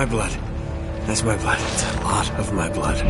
my blood. That's my blood. It's a lot of my blood.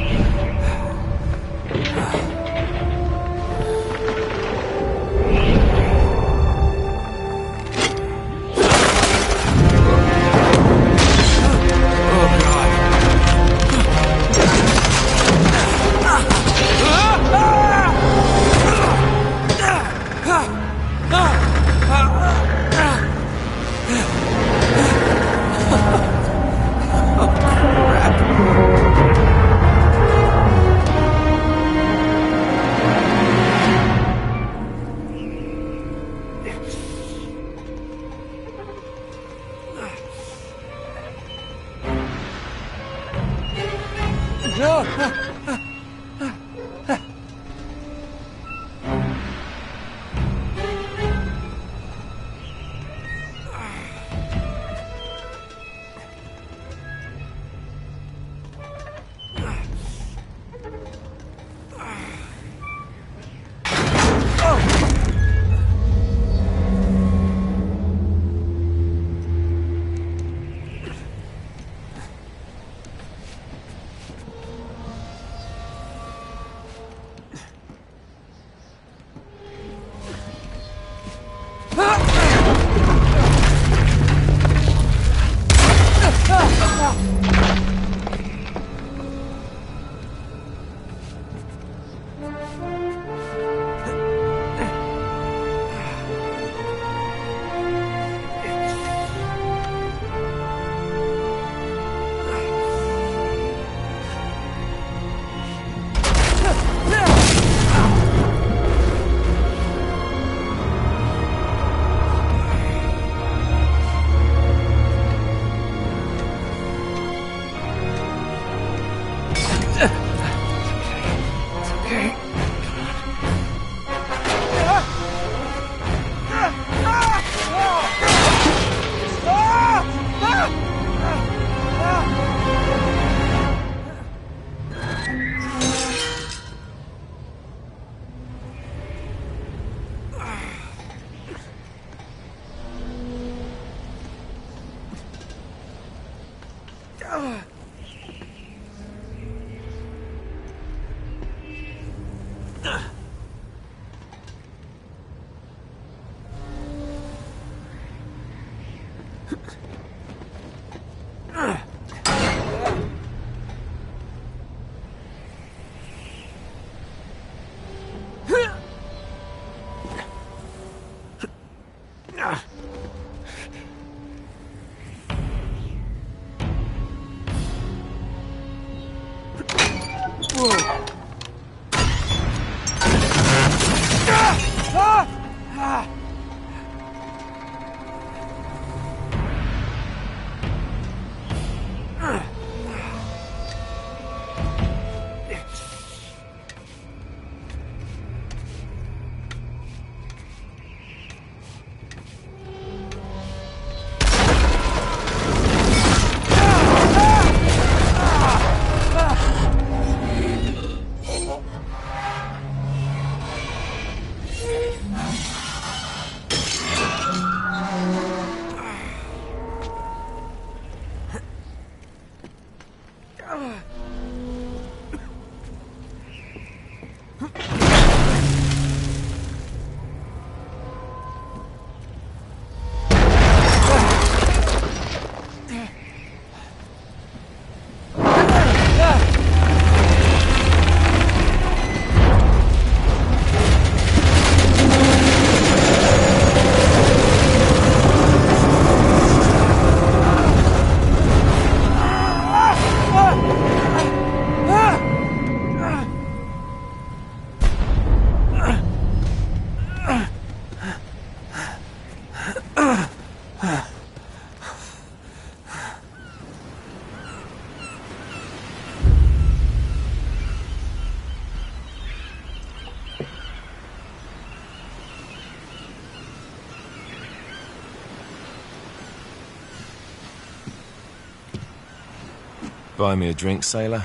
Buy me a drink, sailor?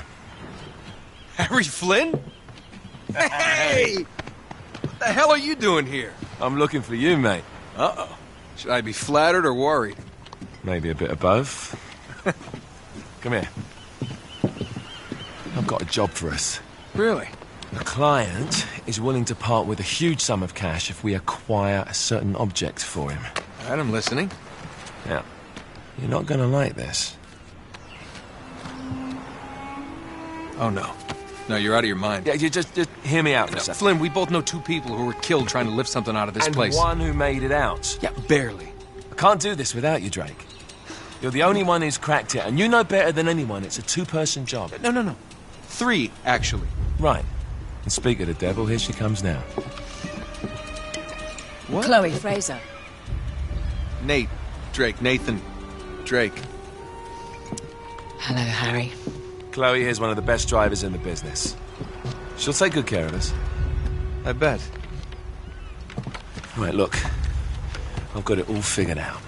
Harry Flynn? Hey! What the hell are you doing here? I'm looking for you, mate. Uh-oh. Should I be flattered or worried? Maybe a bit of both. Come here. I've got a job for us. Really? The client is willing to part with a huge sum of cash if we acquire a certain object for him. All right, I'm listening. Now, you're not gonna like this. Oh, no. No, you're out of your mind. Yeah, you just hear me out for a second. Flynn, we both know two people who were killed trying to lift something out of this And place. one who made it out. Yeah, barely. I can't do this without you, Drake. You're the only one who's cracked it, and you know better than anyone it's a two-person job. No. 3, actually. Right. And speak of the devil, here she comes now. What? Chloe Fraser. Nate. Drake. Nathan. Drake. Hello, Harry. Chloe here's one of the best drivers in the business. She'll take good care of us. I bet. Right, look. I've got it all figured out.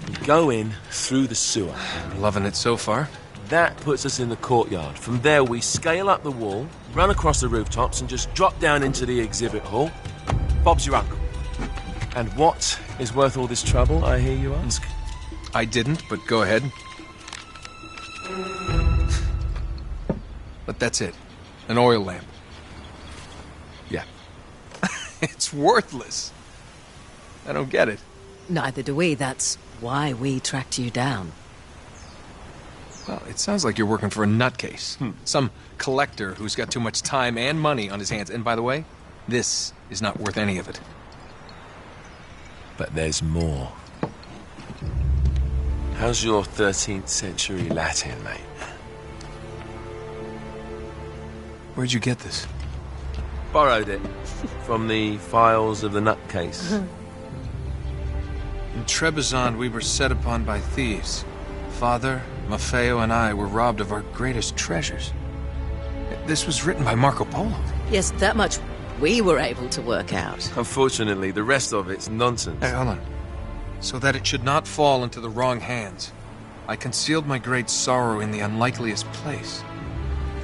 We go in through the sewer. Loving it so far. That puts us in the courtyard. From there, we scale up the wall, run across the rooftops, and just drop down into the exhibit hall. Bob's your uncle. And what is worth all this trouble, I hear you ask? I didn't, but go ahead. But that's it. An oil lamp. Yeah. It's worthless. I don't get it. Neither do we. That's why we tracked you down. Well, it sounds like you're working for a nutcase. Some collector who's got too much time and money on his hands. And by the way, this is not worth any of it. But there's more. How's your 13th century Latin, mate? Where'd you get this? Borrowed it from the files of the nutcase. In Trebizond, we were set upon by thieves. Father, Maffeo, and I were robbed of our greatest treasures. This was written by Marco Polo. Yes, that much we were able to work out. Unfortunately, the rest of it's nonsense. Hey, hold on. So that it should not fall into the wrong hands, I concealed my great sorrow in the unlikeliest place.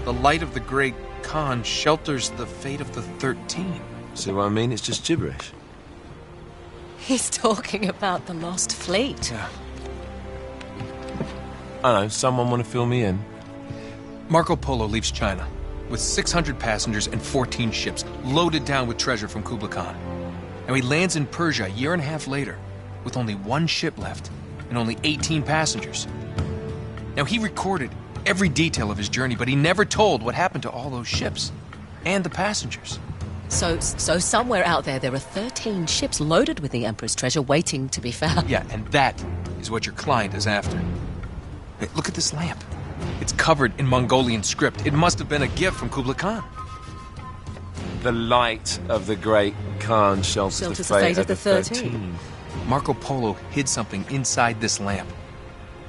The light of the great Khan shelters the fate of the 13. See what I mean? It's just gibberish. He's talking about the lost fleet. Yeah. I know, someone want to fill me in? Marco Polo leaves China with 600 passengers and 14 ships loaded down with treasure from Kublai Khan. And he lands in Persia a year and a half later with only 1 ship left and only 18 passengers. Now, he recorded every detail of his journey, but he never told what happened to all those ships and the passengers. So somewhere out there are 13 ships loaded with the Emperor's treasure waiting to be found. Yeah, and that is what your client is after. Hey, look at this lamp. It's covered in Mongolian script. It must have been a gift from Kublai Khan. The light of the great Khan shelters the fate of the 13. Marco Polo hid something inside this lamp.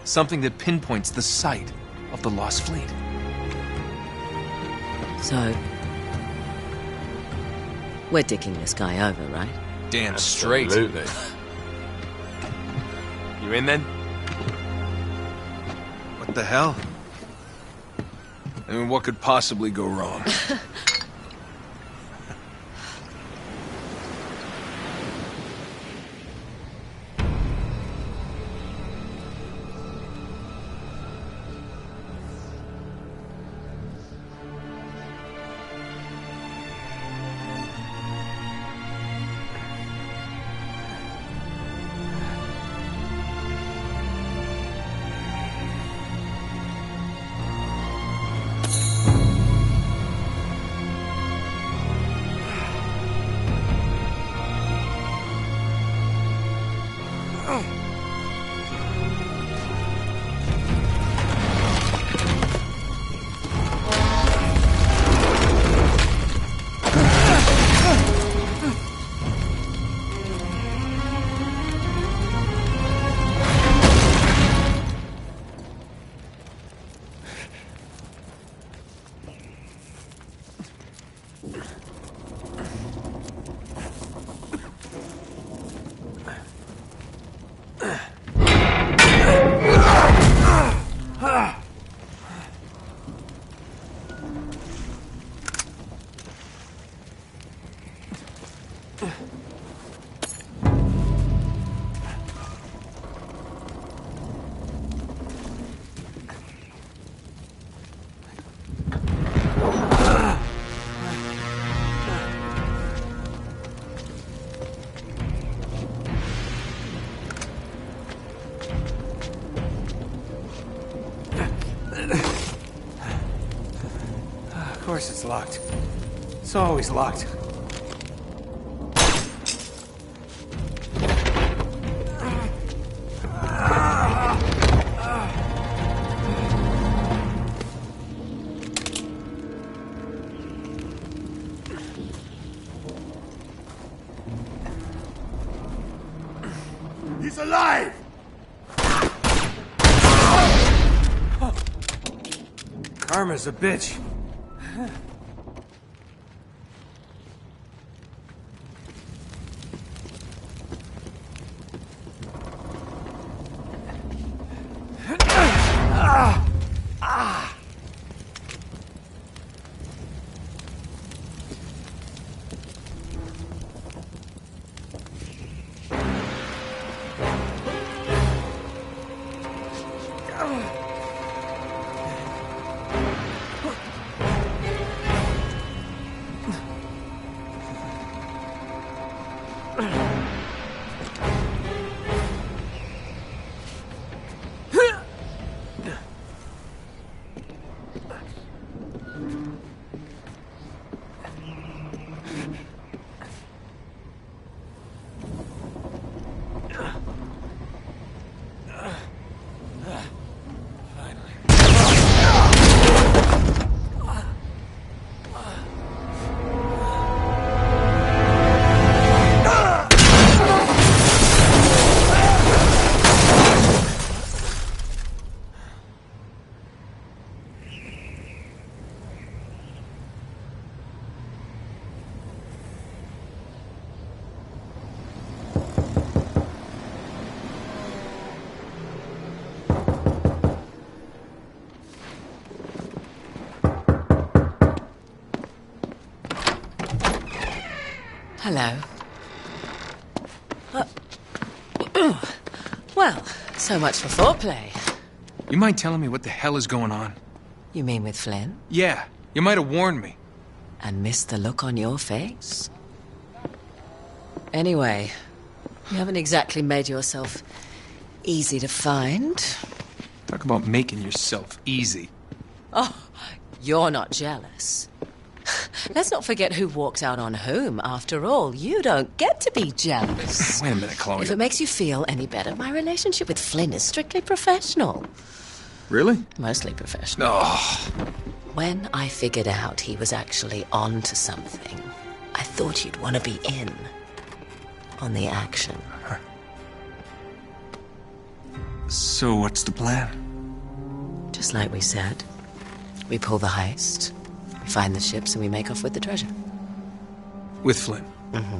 Something that pinpoints the site of the lost fleet. So, we're dicking this guy over, right? Damn straight. Absolutely. You in then? What the hell? I mean, what could possibly go wrong? course it's locked. It's always locked. He's alive! Karma's a bitch. Hello. Well, so much for foreplay. You mind telling me what the hell is going on? You mean with Flynn? Yeah, you might have warned me. And missed the look on your face? Anyway, you haven't exactly made yourself easy to find. Talk about making yourself easy. Oh, you're not jealous. Let's not forget who walked out on whom. After all, you don't get to be jealous. Wait a minute, Chloe. If it makes you feel any better, my relationship with Flynn is strictly professional. Really? Mostly professional. Oh, When I figured out he was actually on to something, I thought you'd want to be in on the action. so what's the plan? Just like we said. We pull the heist, we find the ships, and we make off with the treasure. With Flynn? Mm-hmm.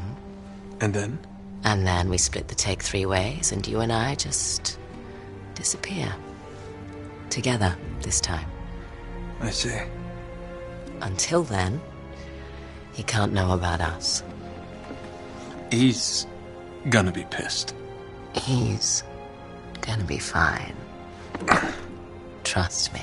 And then? And then we split the take 3 ways, and you and I just disappear. Together, this time. I see. Until then, he can't know about us. He's gonna be pissed. He's gonna be fine. Trust me.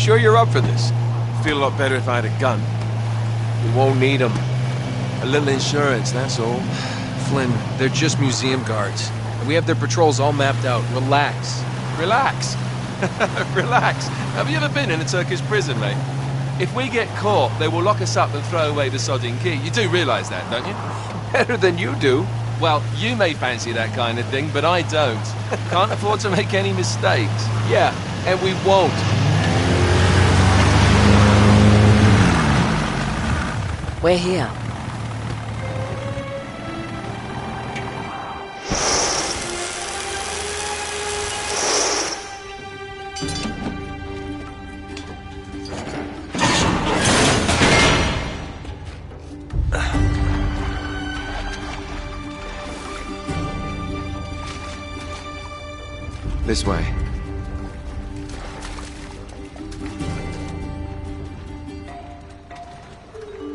sure you're up for this? Feel a lot better if I had a gun. We won't need them. A little insurance, that's all. Flynn, they're just museum guards. And we have their patrols all mapped out. Relax. Relax. Relax. Have you ever been in a Turkish prison, mate? If we get caught, they will lock us up and throw away the sodding key. You do realise that, don't you? Better than you do. Well, you may fancy that kind of thing, but I don't. Can't afford to make any mistakes. Yeah, and we won't. We're here. This way.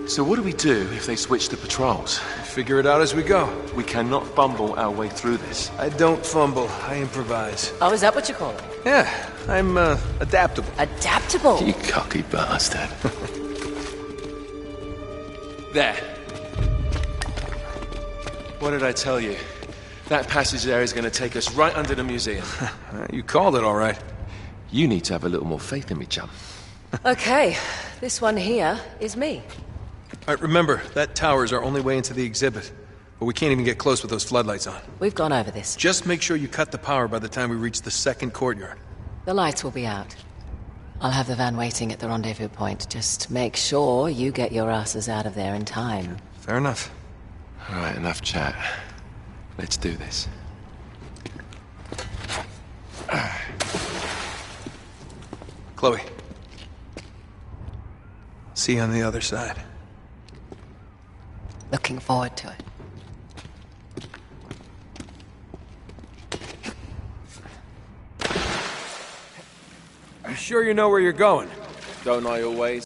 So what do we do if they switch the patrols? Figure it out as we go. We cannot fumble our way through this. I don't fumble, I improvise. Oh, is that what you call it? Yeah, I'm, adaptable. Adaptable. You cocky bastard. There. What did I tell you? That passage there is going to take us right under the museum. You called it all right. You need to have a little more faith in me, chum. Okay, this one here is me. All right, remember, that tower is our only way into the exhibit. But we can't even get close with those floodlights on. We've gone over this. Just make sure you cut the power by the time we reach the second courtyard. The lights will be out. I'll have the van waiting at the rendezvous point. Just make sure you get your asses out of there in time. Fair enough. All right, enough chat. Let's do this. Chloe. See you on the other side. Looking forward to it. You sure you know where you're going? Don't I always?